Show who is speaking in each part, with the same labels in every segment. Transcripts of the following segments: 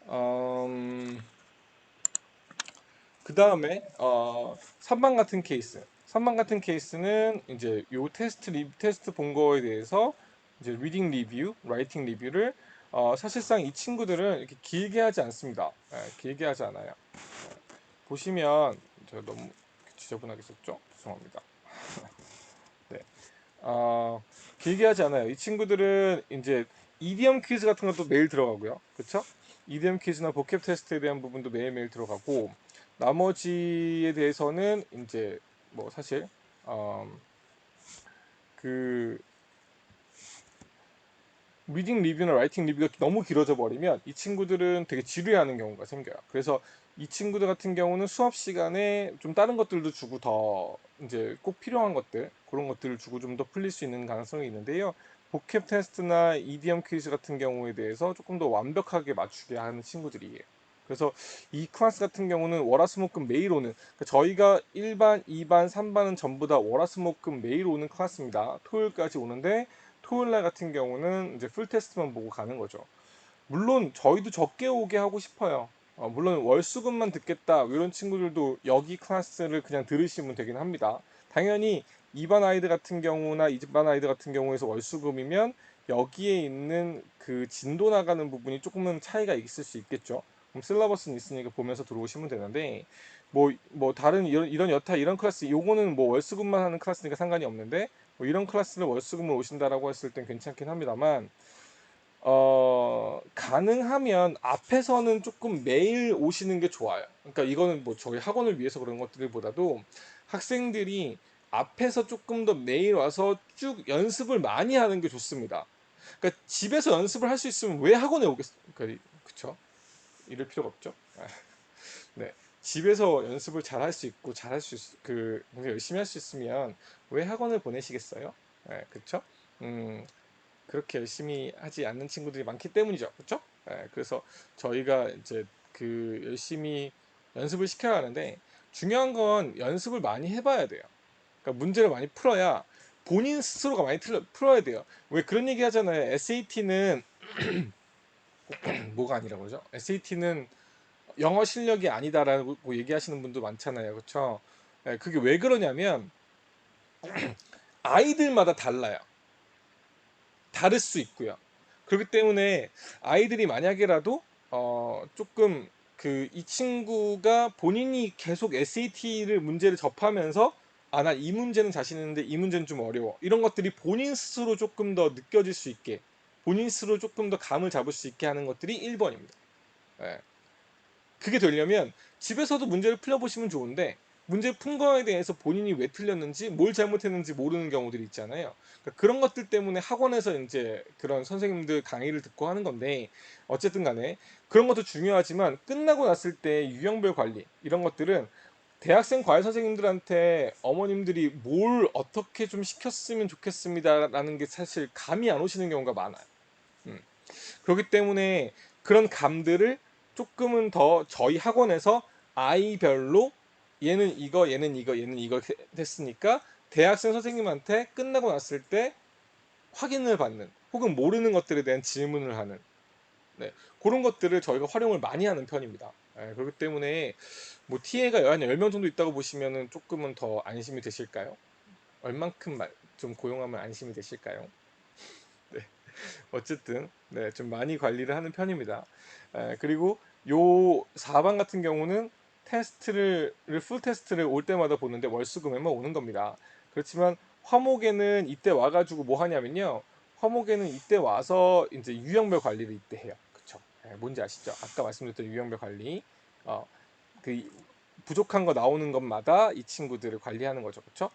Speaker 1: 음, 그 다음에 3번 같은 케이스. 3번 같은 케이스는 이제 요 테스트 본 거에 대해서 이제 리딩 리뷰, 라이팅 리뷰를 사실상 이 친구들은 이렇게 길게 하지 않습니다. 길게 하지 않아요. 보시면 제가 너무 지저분하게 썼죠? 죄송합니다. 네. 어, 길게 하지 않아요. 이 친구들은 이제 EDM 퀴즈 같은 것도 매일 들어가고요. 그쵸? EDM 퀴즈나 보캡 테스트에 대한 부분도 매일매일 들어가고 나머지에 대해서는 이제 뭐 사실 어, 그 리딩 리뷰나 라이팅 리뷰가 너무 길어져 버리면 이 친구들은 되게 지루해하는 경우가 생겨요. 그래서 이 친구들 같은 경우는 수업 시간에 좀 다른 것들도 주고 더 이제 꼭 필요한 것들 그런 것들을 주고 좀 더 풀릴 수 있는 가능성이 있는데요. 보캡 테스트나 EDM 퀴즈 같은 경우에 대해서 조금 더 완벽하게 맞추게 하는 친구들이에요. 그래서 이 클래스 같은 경우는 월화수목금 매일 오는 그러니까 저희가 1반, 2반, 3반은 전부 다 월화수목금 매일 오는 클래스입니다. 토요일까지 오는데 토요일 날 같은 경우는 이제 풀 테스트만 보고 가는 거죠. 물론 저희도 적게 오게 하고 싶어요. 물론 월수금만 듣겠다 이런 친구들도 여기 클래스를 그냥 들으시면 되긴 합니다. 당연히 2반 아이들 같은 경우나 2반 아이들 같은 경우에서 월수금이면 여기에 있는 그 진도 나가는 부분이 조금은 차이가 있을 수 있겠죠. 그럼 실러버스는 있으니까 보면서 들어오시면 되는데 뭐 다른 이런 여타 이런 클래스 요거는 뭐 월수금만 하는 클래스니까 상관이 없는데 뭐 이런 클래스를 월수금으로 오신다라고 했을 땐 괜찮긴 합니다만 가능하면 앞에서는 조금 매일 오시는 게 좋아요. 그러니까 이거는 뭐 저희 학원을 위해서 그런 것들보다도 학생들이 앞에서 조금 더 매일 와서 쭉 연습을 많이 하는 게 좋습니다. 그러니까 집에서 연습을 할 수 있으면 왜 학원에 오겠어요? 그쵸? 이럴 필요가 없죠. 네. 집에서 연습을 잘 할 수 있고 열심히 할 수 있으면 왜 학원을 보내시겠어요? 네, 그쵸? 음, 그렇게 열심히 하지 않는 친구들이 많기 때문이죠. 그렇죠? 그래서 저희가 이제 그 열심히 연습을 시켜야 하는데 중요한 건 연습을 많이 해봐야 돼요. 그러니까 문제를 많이 풀어야 본인 스스로가 많이 풀어야 돼요. 왜 그런 얘기 하잖아요. SAT는 뭐가 아니라고 그러죠? SAT는 영어 실력이 아니다라고 얘기하시는 분도 많잖아요. 그렇죠? 그게 왜 그러냐면 아이들마다 달라요. 다를 수 있고요. 그렇기 때문에 아이들이 만약에라도 조금 그 이 친구가 본인이 계속 SAT를 문제를 접하면서 나 이 문제는 자신 있는데 이 문제는 좀 어려워. 이런 것들이 본인 스스로 조금 더 느껴질 수 있게 본인 스스로 조금 더 감을 잡을 수 있게 하는 것들이 1번입니다. 그게 되려면 집에서도 문제를 풀어보시면 좋은데 문제 푼 거에 대해서 본인이 왜 틀렸는지 뭘 잘못했는지 모르는 경우들이 있잖아요. 그러니까 그런 것들 때문에 학원에서 이제 그런 선생님들 강의를 듣고 하는 건데 어쨌든 간에 그런 것도 중요하지만 끝나고 났을 때 유형별 관리 이런 것들은 대학생 과외 선생님들한테 어머님들이 뭘 어떻게 좀 시켰으면 좋겠습니다라는 게 사실 감이 안 오시는 경우가 많아요. 음. 그렇기 때문에 그런 감들을 조금은 더 저희 학원에서 아이별로 얘는 이거, 얘는 이거, 얘는 이거 했으니까 대학생 선생님한테 끝나고 났을 때 확인을 받는 혹은 모르는 것들에 대한 질문을 하는 네, 그런 것들을 저희가 활용을 많이 하는 편입니다. 그렇기 때문에 뭐 TA가 한 10명 정도 있다고 보시면 조금은 더 안심이 되실까요? 얼만큼 좀 고용하면 안심이 되실까요? 네. 어쨌든 네, 좀 많이 관리를 하는 편입니다. 그리고 요 4반 같은 경우는 풀 테스트를 올 때마다 보는데 월수금에만 오는 겁니다. 그렇지만 화목에는 이때 와가지고 뭐 하냐면요. 화목에는 이때 와서 이제 유형별 관리를 이때 해요. 그쵸? 뭔지 아시죠? 아까 말씀드렸던 유형별 관리. 어, 그 부족한 거 나오는 것마다 이 친구들을 관리하는 거죠. 그렇죠?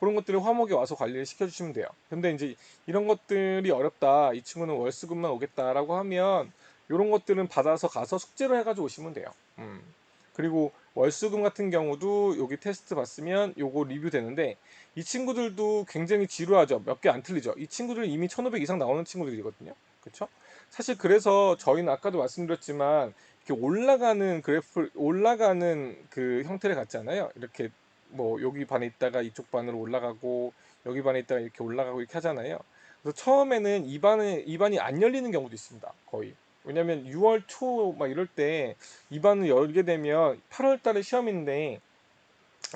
Speaker 1: 그런 것들을 화목에 와서 관리를 시켜주시면 돼요. 근데 이제 이런 것들이 어렵다. 이 친구는 월수금만 오겠다라고 하면 이런 것들은 받아서 가서 숙제로 해가지고 오시면 돼요. 그리고 월수금 같은 경우도 여기 테스트 봤으면 요거 리뷰 되는데 이 친구들도 굉장히 지루하죠. 몇 개 안 틀리죠. 이 친구들 이미 1500 이상 나오는 친구들이거든요. 그렇죠? 사실 그래서 저희는 아까도 말씀드렸지만 이렇게 올라가는 그 형태를 갖잖아요. 이렇게 뭐 여기 반에 있다가 이쪽 반으로 올라가고 여기 반에 있다가 이렇게 올라가고 이렇게 하잖아요. 그래서 처음에는 이 반이 안 열리는 경우도 있습니다. 거의. 왜냐면 6월 초 막 이럴 때 입안을 열게 되면 8월 달에 시험인데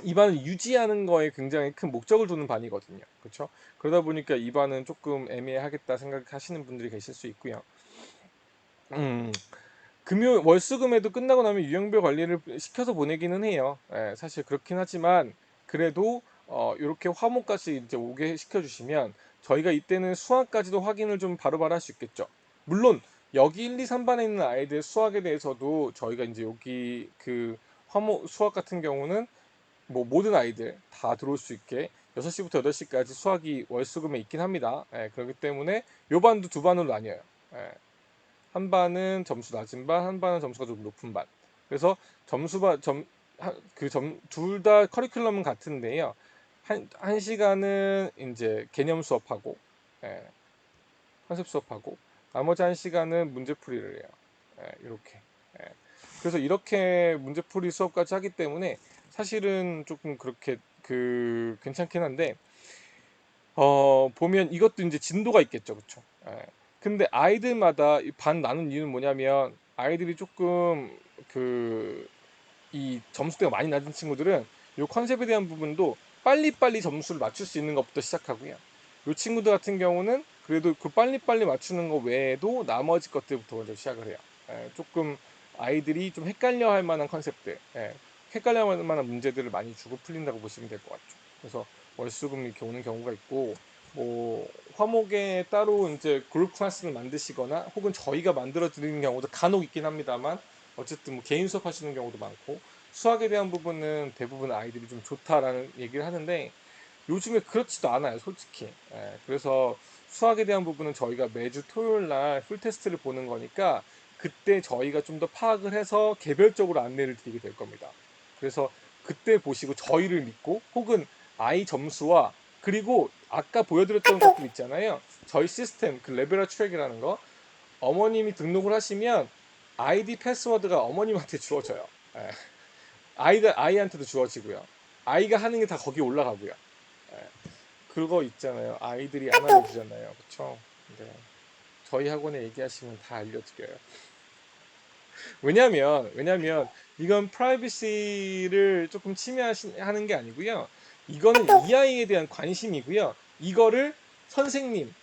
Speaker 1: 입안을 유지하는 거에 굉장히 큰 목적을 두는 반이거든요. 그렇죠? 그러다 보니까 입안은 조금 애매하겠다 생각하시는 분들이 계실 수 있고요. 음, 월수금에도 끝나고 나면 유형별 관리를 시켜서 보내기는 해요. 예, 사실 그렇긴 하지만 그래도 이렇게 화목까지 이제 오게 시켜주시면 저희가 이때는 수학까지도 확인을 좀 바로바로 할 수 있겠죠. 물론 여기 1, 2, 3반에 있는 아이들 수학에 대해서도 저희가 이제 여기 그 화목 수학 같은 경우는 뭐 모든 아이들 다 들어올 수 있게 6시부터 8시까지 수학이 월수금에 있긴 합니다. 예, 그렇기 때문에 요 반도 두 반으로 나뉘어요. 예, 한 반은 점수 낮은 반, 한 반은 점수가 좀 높은 반. 그래서 점수가 둘 다 커리큘럼은 같은데요. 한 시간은 이제 개념 수업하고, 예, 컨셉 수업하고, 나머지 한 시간은 문제풀이를 해요. 예, 이렇게. 예. 그래서 이렇게 문제풀이 수업까지 하기 때문에 사실은 조금 그렇게 괜찮긴 한데 보면 이것도 이제 진도가 있겠죠, 그렇죠? 예. 근데 아이들마다 반 나눈 이유는 뭐냐면 아이들이 조금 그 이 점수대가 많이 낮은 친구들은 요 컨셉에 대한 부분도 빨리빨리 점수를 맞출 수 있는 것부터 시작하고요. 요 친구들 같은 경우는 그래도 그 빨리빨리 맞추는 거 외에도 나머지 것들부터 먼저 시작을 해요. 예, 조금 아이들이 좀 헷갈려 할 만한 컨셉들, 예, 헷갈려 할 만한 문제들을 많이 주고 풀린다고 보시면 될 것 같죠. 그래서 월수금 이렇게 오는 경우가 있고, 뭐 화목에 따로 이제 그룹 클래스를 만드시거나 혹은 저희가 만들어 드리는 경우도 간혹 있긴 합니다만 어쨌든 뭐 개인 수업 하시는 경우도 많고 수학에 대한 부분은 대부분 아이들이 좀 좋다라는 얘기를 하는데 요즘에 그렇지도 않아요, 솔직히. 예, 그래서 수학에 대한 부분은 저희가 매주 토요일 날 풀테스트를 보는 거니까 그때 저희가 좀 더 파악을 해서 개별적으로 안내를 드리게 될 겁니다. 그래서 그때 보시고 저희를 믿고 혹은 아이 점수와 그리고 아까 보여드렸던 것들 있잖아요. 저희 시스템 그 레벨업 트랙이라는 거 어머님이 등록을 하시면 아이디 패스워드가 어머님한테 주어져요. 예. 아이한테도 주어지고요. 아이가 하는 게 다 거기 올라가고요. 예. 그거 있잖아요. 아이들이 안 알려주잖아요. 그쵸? 네. 저희 학원에 얘기하시면 다 알려드려요. 왜냐면 이건 프라이버시를 조금 침해하는 게 아니고요. 이거는 이 아이에 대한 관심이고요. 이거를 선생님,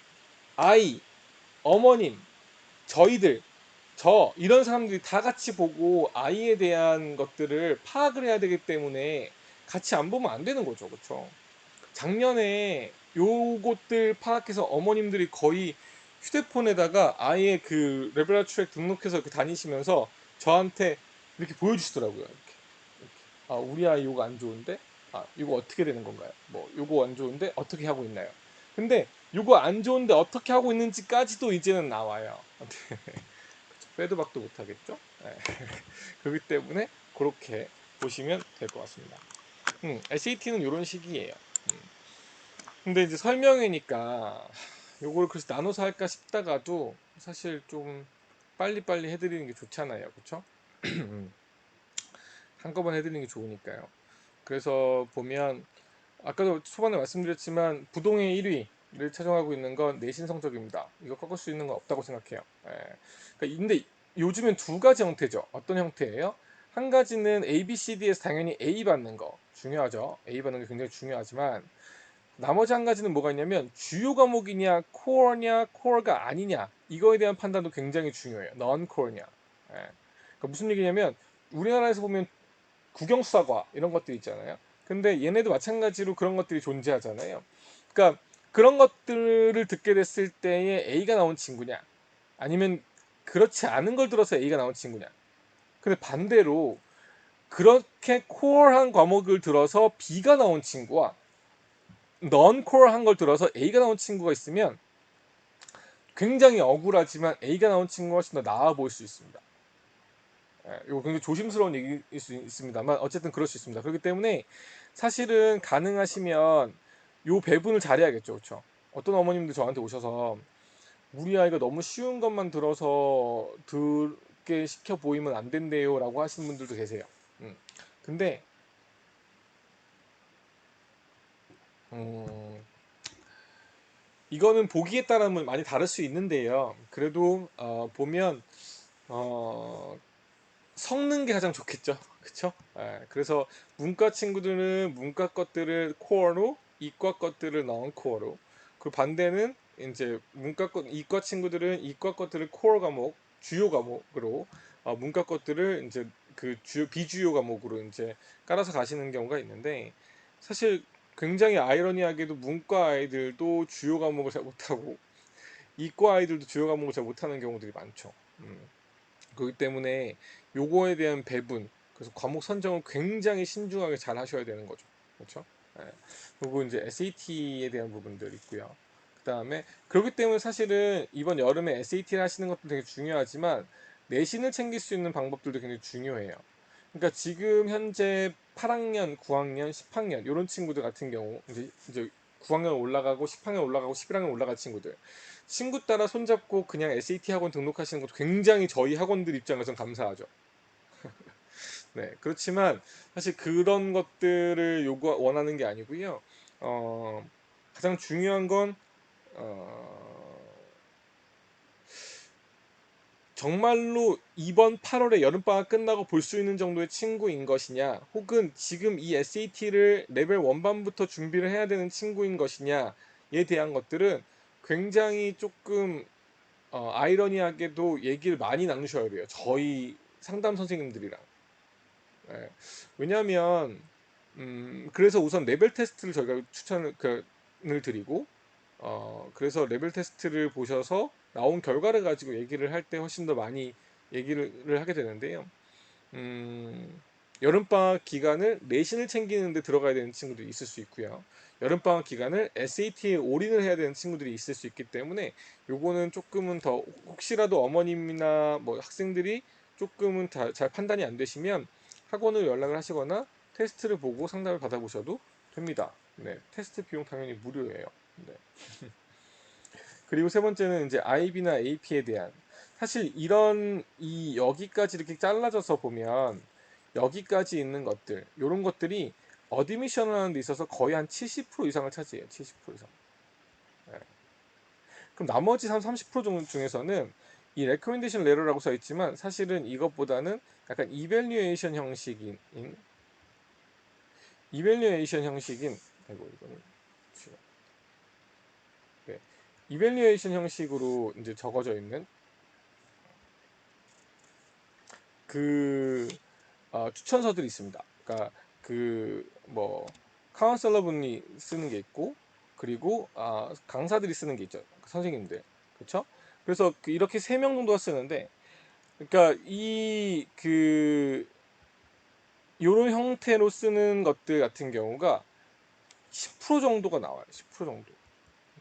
Speaker 1: 아이, 어머님, 저희들 이런 사람들이 다 같이 보고 아이에 대한 것들을 파악을 해야 되기 때문에 같이 안 보면 안 되는 거죠. 그렇죠? 작년에 요것들 파악해서 어머님들이 거의 휴대폰에다가 아예 그 레벨 트랙 등록해서 이렇게 다니시면서 저한테 이렇게 보여주시더라고요. 이렇게. 아, 우리 아이 요거 안 좋은데? 아, 이거 어떻게 되는 건가요? 뭐, 요거 안 좋은데 어떻게 하고 있나요? 근데 요거 안 좋은데 어떻게 하고 있는지까지도 이제는 나와요. 빼도 박도 못하겠죠? 네. 그렇기 때문에 그렇게 보시면 될 것 같습니다. SAT는 이런 식이에요. 근데 이제 설명회니까 요거를 그래서 나눠서 할까 싶다가도 사실 좀 빨리빨리 해드리는 게 좋잖아요. 그쵸? 한꺼번에 해드리는 게 좋으니까요. 그래서 보면 아까도 초반에 말씀드렸지만 부동의 1위를 차지하고 있는 건 내신 성적입니다. 이거 꺾을 수 있는 건 없다고 생각해요. 예. 그러니까 근데 요즘엔 두 가지 형태죠. 어떤 형태예요? 한 가지는 A, B, C, D에서 당연히 A 받는 거 중요하죠. A 받는 게 굉장히 중요하지만 나머지 한 가지는 뭐가 있냐면 주요 과목이냐 코어냐 코어가 아니냐 이거에 대한 판단도 굉장히 중요해요. non core냐. 예. 그러니까 무슨 얘기냐면 우리나라에서 보면 국영수사과 이런 것들 있잖아요. 근데 얘네도 마찬가지로 그런 것들이 존재하잖아요. 그러니까 그런 것들을 듣게 됐을 때에 A가 나온 친구냐 아니면 그렇지 않은 걸 들어서 A가 나온 친구냐. 근데 반대로 그렇게 코어한 과목을 들어서 B가 나온 친구와 넌 코어한 걸 들어서 A가 나온 친구가 있으면 굉장히 억울하지만 A가 나온 친구가 훨씬 더 나아 보일 수 있습니다. 예, 이거 굉장히 조심스러운 얘기일 수 있습니다만 어쨌든 그럴 수 있습니다. 그렇기 때문에 사실은 가능하시면 요 배분을 잘해야겠죠, 그렇죠? 어떤 어머님들 저한테 오셔서 우리 아이가 너무 쉬운 것만 들어서 듣게 시켜 보이면 안 된대요라고 하시는 분들도 계세요. 음. 근데 음, 이거는 보기에 따르면 많이 다를 수 있는데요. 그래도 보면 어, 섞는 게 가장 좋겠죠. 그쵸? 예, 그래서 문과 친구들은 문과 것들을 코어로, 이과 것들을 non 코어로, 그 반대는 이제 이과 친구들은 이과 것들을 코어 과목, 주요 과목으로, 문과 것들을 이제 그 비주요 과목으로 이제 깔아서 가시는 경우가 있는데, 사실 굉장히 아이러니하게도 문과 아이들도 주요 과목을 잘 못하고 이과 아이들도 주요 과목을 잘 못하는 경우들이 많죠. 그렇기 때문에 요거에 대한 배분, 그래서 과목 선정을 굉장히 신중하게 잘 하셔야 되는 거죠. 그렇죠? 예. 그리고 이제 SAT에 대한 부분들 있고요. 그 다음에 그렇기 때문에 사실은 이번 여름에 SAT를 하시는 것도 되게 중요하지만 내신을 챙길 수 있는 방법들도 굉장히 중요해요. 그러니까 지금 현재 8학년, 9학년, 10학년 이런 친구들 같은 경우 이제 9학년 올라가고 10학년 올라가고 11학년 올라갈 친구 따라 손잡고 그냥 SAT 학원 등록하시는 것도 굉장히 저희 학원들 입장에선 감사하죠. 네, 그렇지만 사실 그런 것들을 원하는 게 아니고요. 어, 가장 중요한 건 어, 정말로 이번 8월에 여름방학 끝나고 볼 수 있는 정도의 친구인 것이냐, 혹은 지금 이 SAT를 레벨 1반부터 준비를 해야 되는 친구인 것이냐에 대한 것들은 굉장히 조금 아이러니하게도 얘기를 많이 나누셔야 돼요. 저희 상담 선생님들이랑. 예. 왜냐하면 그래서 우선 레벨 테스트를 저희가 추천을 드리고, 그래서 레벨 테스트를 보셔서 나온 결과를 가지고 얘기를 할 때 훨씬 더 많이 얘기를 하게 되는데요. 음, 여름방학 기간을 내신을 챙기는 데 들어가야 되는 친구들이 있을 수 있고요. 여름방학 기간을 SAT에 올인을 해야 되는 친구들이 있을 수 있기 때문에 요거는 조금은 더, 혹시라도 어머님이나 뭐 학생들이 조금은 잘 판단이 안 되시면 학원을 연락을 하시거나 테스트를 보고 상담을 받아보셔도 됩니다. 네, 테스트 비용 당연히 무료예요. 네. 그리고 세 번째는 이제 IB나 AP에 대한, 사실 이 여기까지 이렇게 잘라져서 보면 여기까지 있는 것들, 이런 것들이 어드미션을 하는 데 있어서 거의 한 70% 이상을 차지해요. 70% 이상. 네. 그럼 나머지 30% 중에서는 이 레코멘데이션 레터라고 써 있지만 사실은 이것보다는 약간 이벨리에이션 형식인, 아이고 이거는 네. 이벨리에이션 형식으로 이제 적어져 있는 그 추천서들이 있습니다. 그러니까 그 뭐 카운셀러 분이 쓰는 게 있고, 그리고 강사들이 쓰는 게 있죠. 선생님들. 그렇죠? 그래서 이렇게 세 명 정도가 쓰는데, 그러니까 요런 형태로 쓰는 것들 같은 경우가 10% 정도가 나와요. 10% 정도.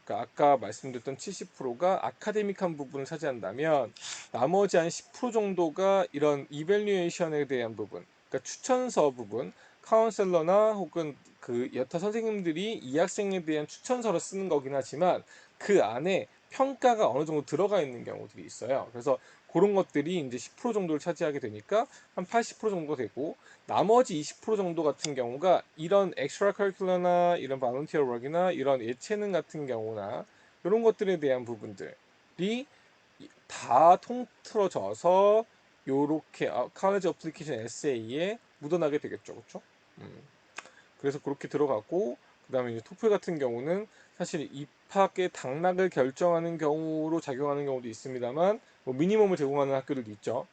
Speaker 1: 그러니까 아까 말씀드렸던 70%가 아카데믹한 부분을 차지한다면 나머지 한 10% 정도가 이런 이밸류에이션에 대한 부분, 그러니까 추천서 부분, 카운셀러나 혹은 그 여타 선생님들이 이 학생에 대한 추천서를 쓰는 거긴 하지만 그 안에 평가가 어느 정도 들어가 있는 경우들이 있어요. 그래서 그런 것들이 이제 10% 정도를 차지하게 되니까 한 80% 정도 되고, 나머지 20% 정도 같은 경우가 이런 엑스트라 커리큘러나 이런 발런티어 웍이나 이런 예체능 같은 경우나 이런 것들에 대한 부분들이 다 통틀어져서 요렇게 college application essay에 묻어나게 되겠죠. 그렇죠? 음. 그래서 그렇게 들어가고, 그다음에 이제 토플 같은 경우는 사실 입학의 당락을 결정하는 경우로 작용하는 경우도 있습니다만, 뭐 미니멈을 제공하는 학교들도 있죠.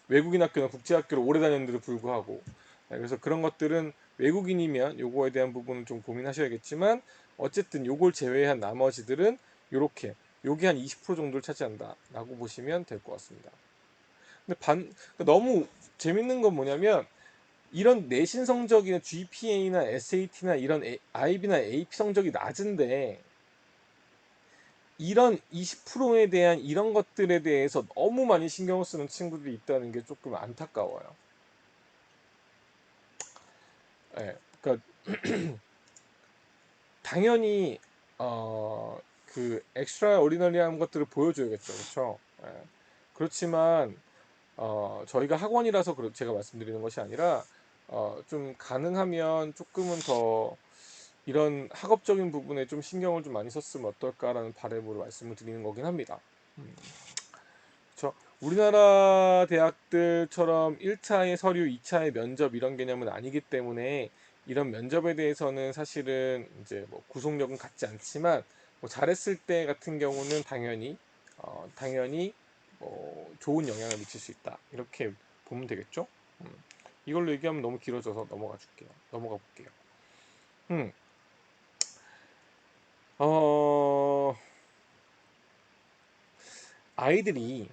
Speaker 1: 외국인 학교나 국제 학교를 오래 다녔는데도 불구하고. 네, 그래서 그런 것들은 외국인이면 요거에 대한 부분은 좀 고민하셔야겠지만, 어쨌든 요걸 제외한 나머지들은 요렇게 요게 한 20% 정도를 차지한다라고 보시면 될 것 같습니다. 근데 그러니까 너무 재밌는 건 뭐냐면, 이런 내신 성적이나 GPA나 SAT나 이런 IB나 AP 성적이 낮은데 이런 20%에 대한 이런 것들에 대해서 너무 많이 신경을 쓰는 친구들이 있다는 게 조금 안타까워요. 예, 그러니까 당연히 그 엑스트라 오리너리한 것들을 보여줘야겠죠, 그렇죠? 예. 그렇지만 저희가 학원이라서 제가 말씀드리는 것이 아니라 좀 가능하면 조금은 더 이런 학업적인 부분에 좀 신경을 좀 많이 썼으면 어떨까라는 바람으로 말씀을 드리는 거긴 합니다. 그렇죠? 우리나라 대학들처럼 1차의 서류, 2차의 면접 이런 개념은 아니기 때문에 이런 면접에 대해서는 사실은 이제 뭐 구속력은 같지 않지만 뭐 잘했을 때 같은 경우는 당연히 뭐 좋은 영향을 미칠 수 있다. 이렇게 보면 되겠죠? 음. 이걸로 얘기하면 너무 길어져서 넘어가 볼게요. 음. 어, 아이들이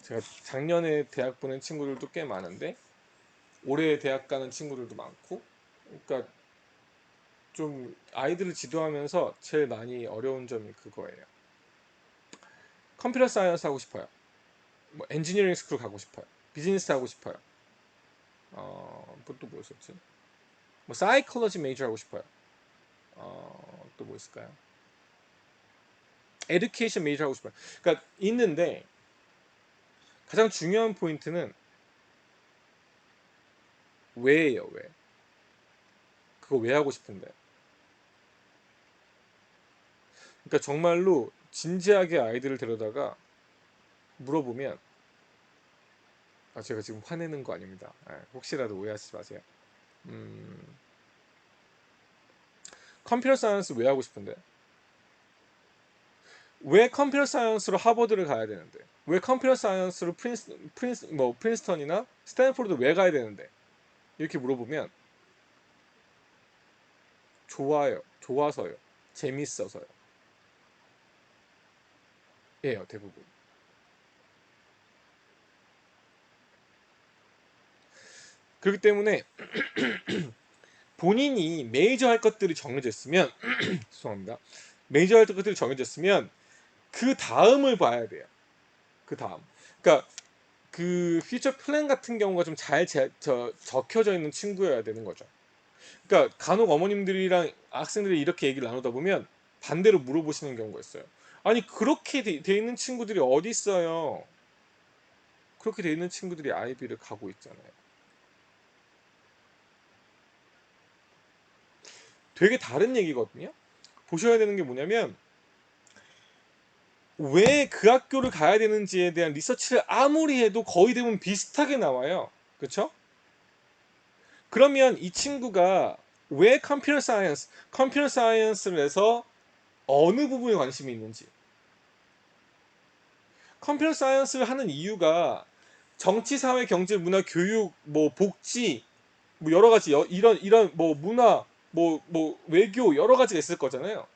Speaker 1: 제가 작년에 대학 보낸 친구들도 꽤 많은데 올해 대학 가는 친구들도 많고, 그러니까 좀 아이들을 지도하면서 제일 많이 어려운 점이 그거예요. 컴퓨터 사이언스 하고 싶어요. 뭐 엔지니어링 스쿨 가고 싶어요. 비즈니스 하고 싶어요. 또 뭐 있었지? 뭐 사이콜로지 메이저 하고 싶어요. 또 뭐 있을까요? 에듀케이션 메이저 하고 싶어요. 그러니까 있는데 가장 중요한 포인트는 왜예요, 왜? 그거 왜 하고 싶은데? 그러니까 정말로 진지하게 아이들을 데려다가 물어보면 제가 지금 화내는 거 아닙니다. 혹시라도 오해하지 마세요. 음, 컴퓨터 사이언스 왜 하고 싶은데? 왜 컴퓨터 사이언스로 하버드를 가야 되는데? 왜 컴퓨터 사이언스로 프린스턴이나 스탠포드를 왜 가야 되는데? 이렇게 물어보면 좋아요, 좋아서요, 재밌어서요. 예요, 대부분. 그렇기 때문에 본인이 메이저 할 것들이 정해졌으면 죄송합니다. 메이저 할 것들이 정해졌으면 그 다음을 봐야 돼요. 그 다음. 그러니까 그 퓨처 플랜 같은 경우가 좀 잘 적혀져 있는 친구여야 되는 거죠. 그러니까 간혹 어머님들이랑 학생들이 이렇게 얘기를 나누다 보면 반대로 물어보시는 경우가 있어요. 아니 그렇게 돼 있는 친구들이 어디 있어요? 그렇게 돼 있는 친구들이 아이비를 가고 있잖아요. 되게 다른 얘기거든요. 보셔야 되는 게 뭐냐면 왜 그 학교를 가야 되는지에 대한 리서치를 아무리 해도 거의 대부분 비슷하게 나와요. 그렇죠? 그러면 이 친구가 왜 컴퓨터 사이언스를 해서 어느 부분에 관심이 있는지, 컴퓨터 사이언스를 하는 이유가 정치, 사회, 경제, 문화, 교육, 뭐 복지, 뭐 여러 가지 이런 뭐 문화, 뭐 외교 여러 가지가 있을 거잖아요.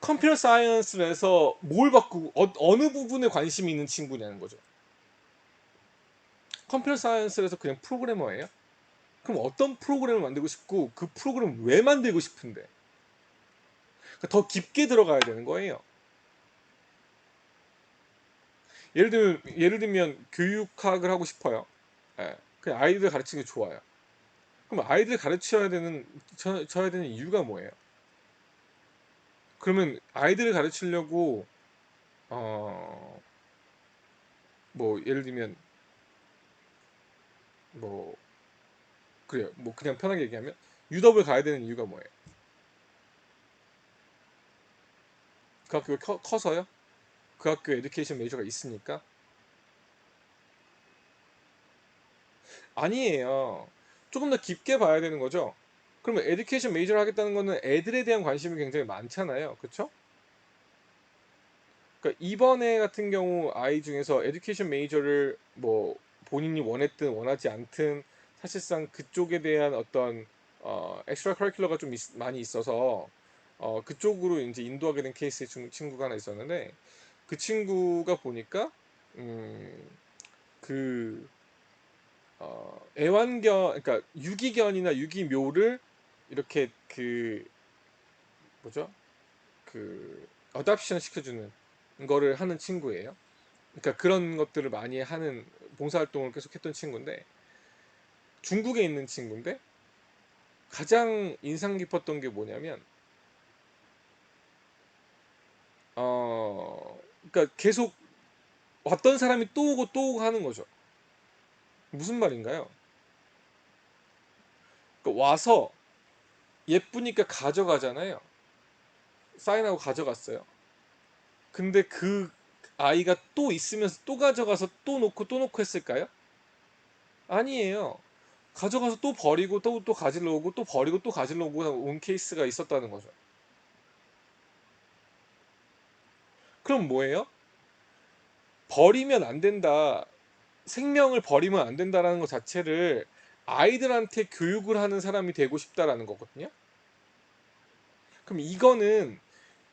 Speaker 1: 컴퓨터 사이언스를 해서 뭘 바꾸고 어느 부분에 관심이 있는 친구냐는 거죠. 컴퓨터 사이언스를 해서 그냥 프로그래머예요? 그럼 어떤 프로그램을 만들고 싶고 그 프로그램을 왜 만들고 싶은데? 그러니까 더 깊게 들어가야 되는 거예요. 예를 들면 교육학을 하고 싶어요. 예. 그냥 아이들 가르치는 게 좋아요. 그럼 아이들 쳐야 되는 이유가 뭐예요? 그러면 아이들을 가르치려고 어 뭐 예를 들면 뭐 그래요. 뭐 그냥 편하게 얘기하면 유럽을 가야 되는 이유가 뭐예요? 그 학교가 커서요? 그 학교에 에듀케이션 메이저가 있으니까? 아니에요. 조금 더 깊게 봐야 되는 거죠. 그러면 에듀케이션 메이저를 하겠다는 거는 애들에 대한 관심이 굉장히 많잖아요. 그렇죠? 그러니까 이번에 같은 경우 아이 중에서 에듀케이션 메이저를 뭐 본인이 원했든 원하지 않든 사실상 그쪽에 대한 어떤 엑스트라 커리큘러가 좀 많이 있어서 그쪽으로 이제 인도하게 된 케이스의 친구가 하나 있었는데 그 친구가 보니까 그 애완견 그러니까 유기견이나 유기묘를 이렇게 그 뭐죠? 그 어답션 시켜주는 거를 하는 친구예요. 그러니까 그런 것들을 많이 하는 봉사활동을 계속 했던 친구인데 중국에 있는 친구인데 가장 인상 깊었던 게 뭐냐면 그러니까 계속 왔던 사람이 또 오고 또 오고 하는 거죠. 무슨 말인가요? 그러니까 와서 예쁘니까 가져가잖아요. 사인하고 가져갔어요. 근데 그 아이가 또 있으면서 또 가져가서 또 놓고 했을까요? 아니에요. 가져가서 또 버리고 또 가지러 오고 또 버리고 또 가지러 오고 온 케이스가 있었다는 거죠. 그럼 뭐예요? 버리면 안 된다. 생명을 버리면 안 된다라는 것 자체를 아이들한테 교육을 하는 사람이 되고 싶다라는 거거든요. 그럼 이거는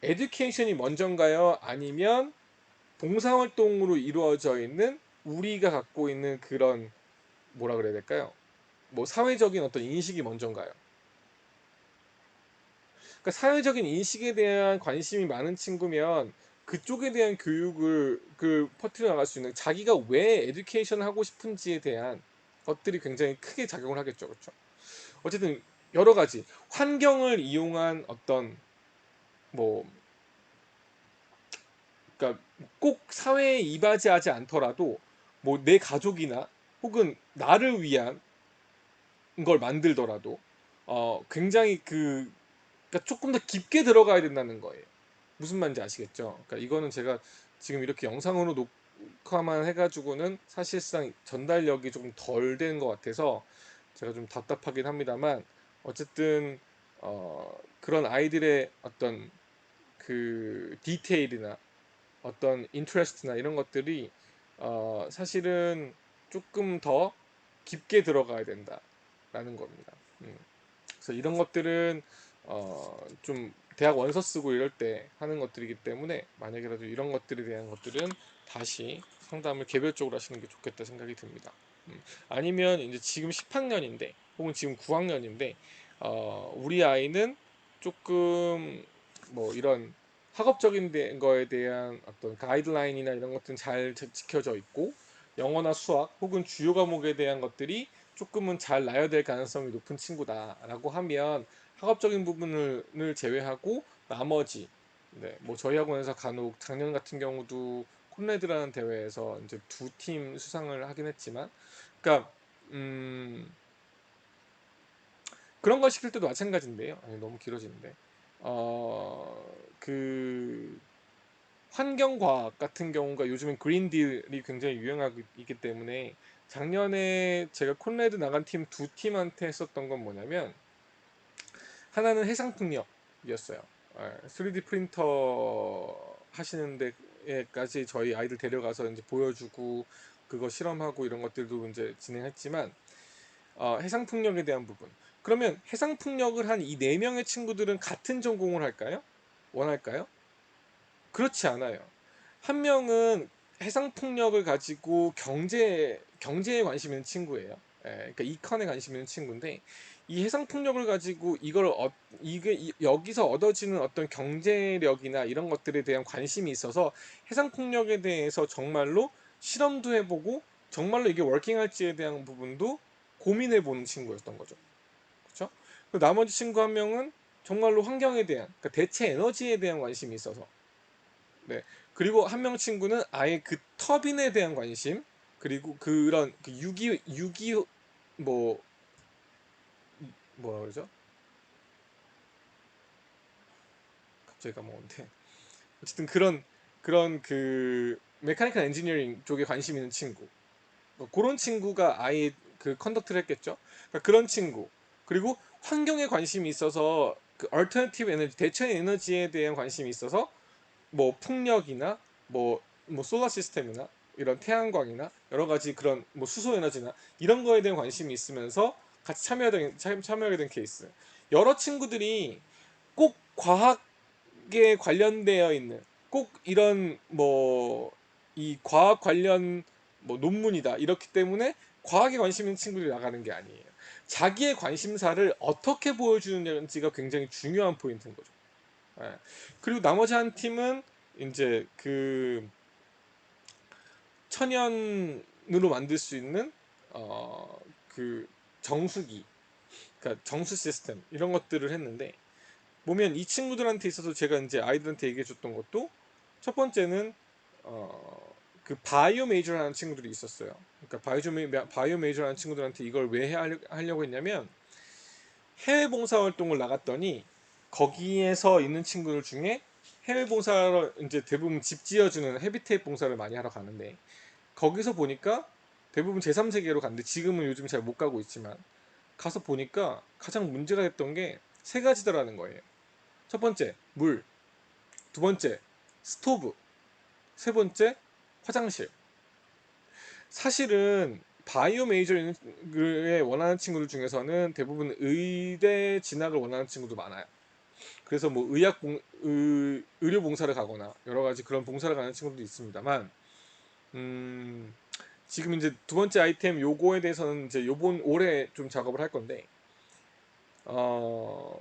Speaker 1: 에듀케이션이 먼저인가요? 아니면 봉사활동으로 이루어져 있는 우리가 갖고 있는 그런 뭐라 그래야 될까요? 뭐 사회적인 어떤 인식이 먼저인가요? 그러니까 사회적인 인식에 대한 관심이 많은 친구면 그쪽에 대한 교육을 퍼뜨려 나갈 수 있는 자기가 왜 에듀케이션을 하고 싶은지에 대한 것들이 굉장히 크게 작용을 하겠죠, 그렇죠? 어쨌든 여러 가지 환경을 이용한 어떤 뭐 그러니까 꼭 사회에 이바지하지 않더라도 뭐 내 가족이나 혹은 나를 위한 걸 만들더라도 굉장히 그러니까 조금 더 깊게 들어가야 된다는 거예요. 무슨 말인지 아시겠죠? 그러니까 이거는 제가 지금 이렇게 영상으로 녹화만 해가지고는 사실상 전달력이 조금 덜 된 것 같아서 제가 좀 답답하긴 합니다만 어쨌든 그런 아이들의 어떤 그 디테일이나 어떤 인트레스트나 이런 것들이 사실은 조금 더 깊게 들어가야 된다라는 겁니다. 그래서 이런 것들은 좀 대학 원서 쓰고 이럴 때 하는 것들이기 때문에 만약에라도 이런 것들에 대한 것들은 다시 상담을 개별적으로 하시는 게 좋겠다 생각이 듭니다. 아니면 이제 지금 10학년인데 혹은 지금 9학년인데 우리 아이는 조금 뭐 이런 학업적인 거에 대한 어떤 가이드라인이나 이런 것들은 잘 지켜져 있고 영어나 수학 혹은 주요 과목에 대한 것들이 조금은 잘 나열될 가능성이 높은 친구다라고 하면 학업적인 부분을 제외하고 나머지 뭐 저희 학원에서 간혹 작년 같은 경우도 콘레드라는 대회에서 이제 2팀 수상을 하긴 했지만 그러니까 음, 그런 걸 시킬 때도 마찬가지인데요. 아니, 너무 길어지는데 그 환경과학 같은 경우가 요즘엔 그린딜이 굉장히 유행하고 있기 때문에 작년에 제가 콘레드 나간 팀 2팀한테 했었던 건 뭐냐면 하나는 해상풍력이었어요. 3D 프린터 하시는 데까지 저희 아이들 데려가서 이제 보여주고 그거 실험하고 이런 것들도 이제 진행했지만 해상풍력에 대한 부분. 그러면 해상풍력을 한 이 네 명의 친구들은 같은 전공을 할까요? 원할까요? 그렇지 않아요. 한 명은 해상풍력을 가지고 경제에 관심 있는 친구예요. 그러니까 이컨에 관심 있는 친구인데 이 해상풍력을 가지고 이게 여기서 얻어지는 어떤 경제력이나 이런 것들에 대한 관심이 있어서 해상풍력에 대해서 정말로 실험도 해보고 정말로 이게 워킹할지에 대한 부분도 고민해보는 친구였던 거죠. 그렇죠? 나머지 친구 한 명은 정말로 환경에 대한, 그러니까 대체 에너지에 대한 관심이 있어서 네. 그리고 한 명 친구는 아예 그 터빈에 대한 관심, 그리고 그런 그 유기 뭐 뭐라 그러죠? 갑자기 까먹었는데. 어쨌든 그런 그 메카니컬 엔지니어링 쪽에 관심 있는 친구. 뭐 그런 친구가 아예 그 컨덕트를 했겠죠. 그러니까 그런 친구. 그리고 환경에 관심이 있어서 그 얼터너티브 에너지, 대체 에너지에 대한 관심이 있어서 뭐 풍력이나 뭐 솔라 시스템이나 이런 태양광이나 여러 가지 그런 뭐 수소 에너지나 이런 거에 대한 관심이 있으면서 같이 참여하게 된 케이스. 여러 친구들이 꼭 과학에 관련되어 있는 꼭 이런 뭐 이 과학 관련 뭐 논문이다 이렇기 때문에 과학에 관심 있는 친구들이 나가는 게 아니에요. 자기의 관심사를 어떻게 보여주는지가 굉장히 중요한 포인트인 거죠. 예. 그리고 나머지 한 팀은 이제 그 천연으로 만들 수 있는 그 정수기, 그러니까 정수 시스템 이런 것들을 했는데 보면 이 친구들한테 있어서 제가 이제 아이들한테 얘기해줬던 것도 첫 번째는 그 바이오 메이저라는 친구들이 있었어요. 그러니까 바이오 메이저라는 친구들한테 이걸 왜 하려고 했냐면 해외 봉사 활동을 나갔더니 거기에서 있는 친구들 중에 해외 봉사로 이제 대부분 집 지어주는 헤비테이트 봉사를 많이 하러 가는데, 거기서 보니까 대부분 제3세계로 갔는데, 지금은 요즘 잘 못 가고 있지만 가서 보니까 가장 문제가 됐던 게 세 가지더라는 거예요. 첫 번째 물, 두 번째 스토브, 세 번째 화장실. 사실은 바이오 메이저에 원하는 친구들 중에서는 대부분 의대 진학을 원하는 친구도 많아요. 그래서 뭐 의료 봉사를 가거나 여러 가지 그런 봉사를 가는 친구들도 있습니다만, 음, 지금 이제 두 번째 아이템 요거에 대해서는 이제 요번 올해 좀 작업을 할 건데,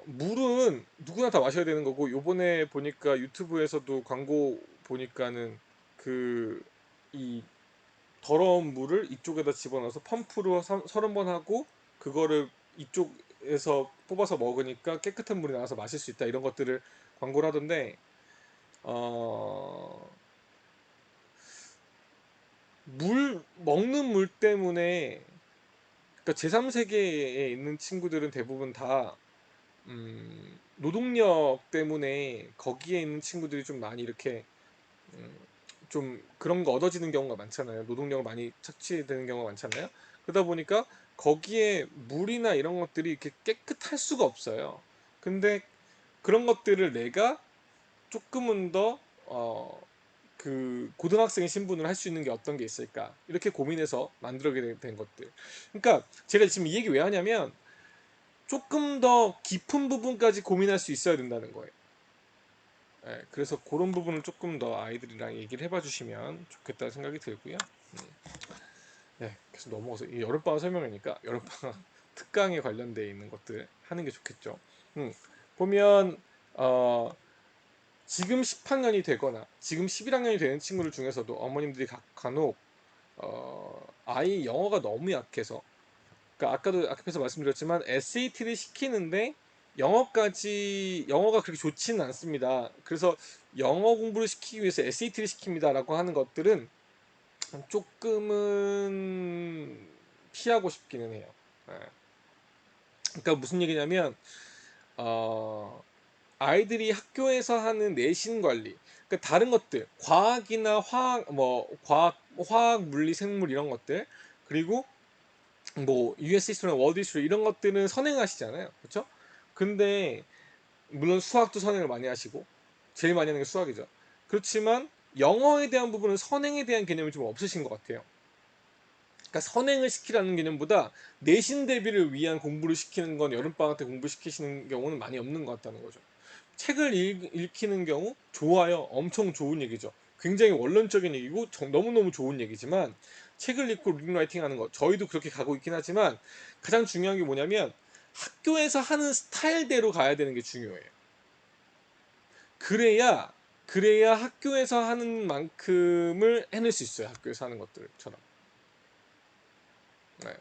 Speaker 1: 물은 누구나 다 마셔야 되는 거고, 요번에 보니까 유튜브에서도 광고 보니까는 그 이 더러운 물을 이쪽에다 집어넣어서 펌프로 30번 하고 그거를 이쪽에서 뽑아서 먹으니까 깨끗한 물이 나와서 마실 수 있다, 이런 것들을 광고를 하던데, 어, 먹는 물 때문에, 그러니까 제3세계에 있는 친구들은 대부분 다 노동력 때문에 거기에 있는 친구들이 좀 많이 이렇게 음, 좀 그런 거 얻어지는 경우가 많잖아요. 노동력을 많이 착취되는 경우가 많잖아요. 그러다 보니까 거기에 물이나 이런 것들이 이렇게 깨끗할 수가 없어요. 근데 그런 것들을 내가 조금은 더 그 고등학생의 신분을 할 수 있는 게 어떤 게 있을까, 이렇게 고민해서 만들게 된 것들. 그러니까 제가 지금 이 얘기 왜 하냐면, 조금 더 깊은 부분까지 고민할 수 있어야 된다는 거예요. 예, 그래서 그런 부분을 조금 더 아이들이랑 얘기를 해봐 주시면 좋겠다 생각이 들고요. 음, 네, 계속 넘어가서 이 여름방학 설명이니까 여름방학 특강에 관련돼 있는 것들 하는 게 좋겠죠. 음, 보면 어, 지금 10학년이 되거나 지금 11학년이 되는 친구들 중에서도 어머님들이 간혹 아이 영어가 너무 약해서, 그러니까 아까도 앞에서 말씀드렸지만 SAT를 시키는데 영어가 그렇게 좋지는 않습니다. 그래서 영어 공부를 시키기 위해서 SAT를 시킵니다라고 하는 것들은 조금은 피하고 싶기는 해요. 예. 그러니까 무슨 얘기냐면, 어, 아이들이 학교에서 하는 내신 관리, 그러니까 다른 것들, 과학이나 화학, 물리, 생물 이런 것들, 그리고 뭐 US 히스토리, 월드 히스토리 이런 것들은 선행하시잖아요. 그렇죠? 근데 물론 수학도 선행을 많이 하시고 제일 많이 하는 게 수학이죠. 그렇지만 영어에 대한 부분은 선행에 대한 개념이 좀 없으신 것 같아요. 그러니까 선행을 시키라는 개념보다 내신 대비를 위한 공부를 시키는 건, 여름방학 때 공부시키시는 경우는 많이 없는 것 같다는 거죠. 책을 읽히는 경우 좋아요. 엄청 좋은 얘기죠. 굉장히 원론적인 얘기고 너무너무 좋은 얘기지만, 책을 읽고 리딩라이팅 하는 거 저희도 그렇게 가고 있긴 하지만, 가장 중요한 게 뭐냐면 학교에서 하는 스타일대로 가야 되는 게 중요해요. 그래야 학교에서 하는 만큼을 해낼 수 있어요. 학교에서 하는 것들처럼. 네.